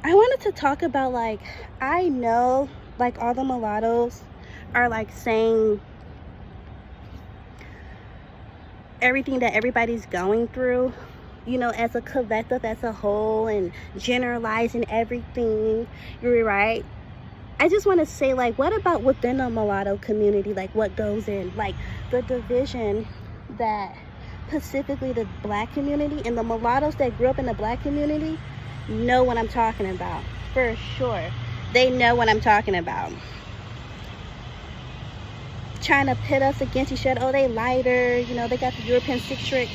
I wanted to talk about, like, I know, like, all the mulattoes are, like, saying everything that everybody's going through, as a collective, as a whole, and generalizing everything. You're right. I just want to say, like, what about within the mulatto community? Like, what goes in? Like, the division that specifically the black community and the mulattoes that grew up in the black community know what I'm talking about. For sure. They know what I'm talking about. Trying to pit us against each other. Oh, they lighter. They got the European citrix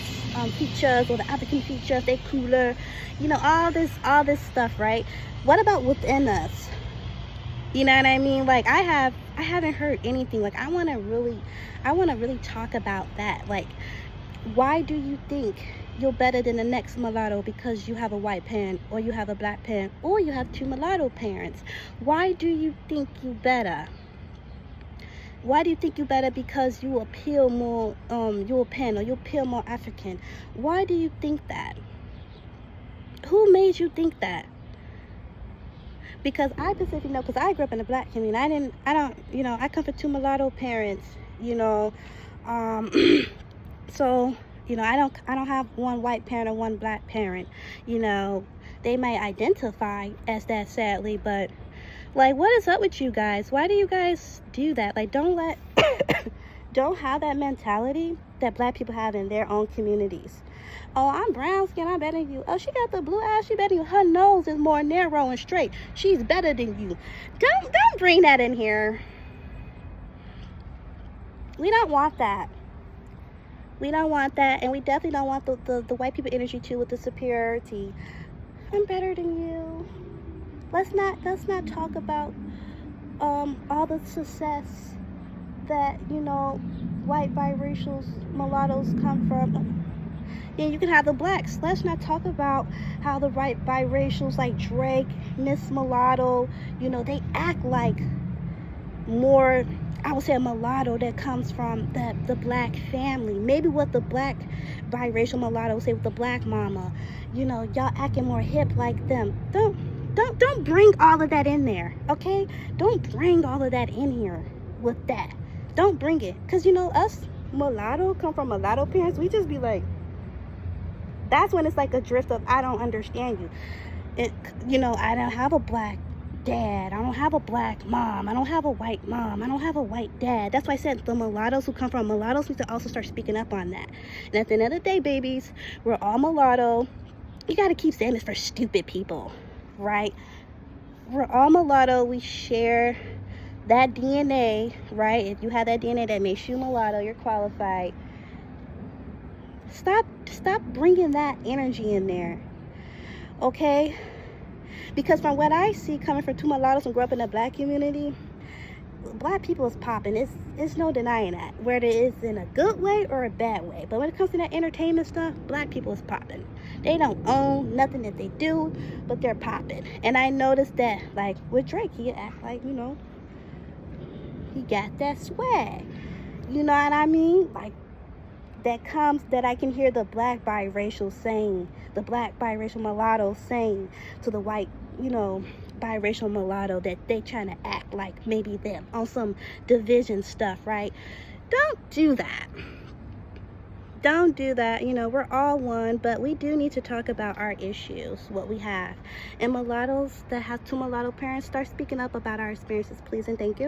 features, or the African features. They cooler. All this stuff, right? What about within us? You know what I mean? Like, I haven't heard anything. Like, I want to really talk about that. Like, why do you think you're better than the next mulatto because you have a white parent, or you have a black parent, or you have two mulatto parents? Why do you think you better? Why do you think you better because you appeal more European, or you appeal more African? Why do you think that? Who made you think that? Because I specifically know, because I grew up in a black community. I come from two mulatto parents, so, I don't have one white parent or one black parent. They might identify as that, sadly, but, like, what is up with you guys? Why do you guys do that? Like, don't have that mentality that black people have in their own communities. Oh, I'm brown skin, I'm better than you. Oh, she got the blue eyes, she better than you. Her nose is more narrow and straight. She's better than you. Don't bring that in here. We don't want that. We don't want that, and we definitely don't want the white people energy too, with the superiority. I'm better than you. Let's not talk about all the success that white biracials, mulattoes come from. And you can have the blacks. Let's not talk about how the white biracials like Drake, Miss Mulatto, they act like more, I would say, a mulatto that comes from the black family. Maybe what the black biracial mulatto say with the black mama. Y'all acting more hip like them. Don't bring all of that in there, okay? Don't bring all of that in here with that. Don't bring it. Because, us mulatto come from mulatto parents. We just be like, that's when it's like a drift of, I don't understand you. I don't have a black dad. I don't have a black mom. I don't have a white mom. I don't have a white dad. That's why I said the mulattoes who come from mulattoes need to also start speaking up on that. And at the end of the day, babies, we're all mulatto. You got to keep saying this for stupid people, right? We're all mulatto. We share that DNA, right? If you have that DNA that makes you mulatto, you're qualified. Stop bringing that energy in there, okay? Because from what I see, coming from two mulattoes and grew up in the black community, black people is popping. It's no denying that, whether it is in a good way or a bad way. But when it comes to that entertainment stuff, black people is popping. They don't own nothing that they do, but they're popping. And I noticed that, like, with Drake, he act like, he got that swag. You know what I mean? Like, that I can hear the black biracial saying, the black biracial mulatto saying to the white, biracial mulatto, that they trying to act like maybe them on some division stuff, right? Don't do that. Don't do that. We're all one, but we do need to talk about our issues, what we have. And mulattoes that have two mulatto parents, start speaking up about our experiences, please and thank you.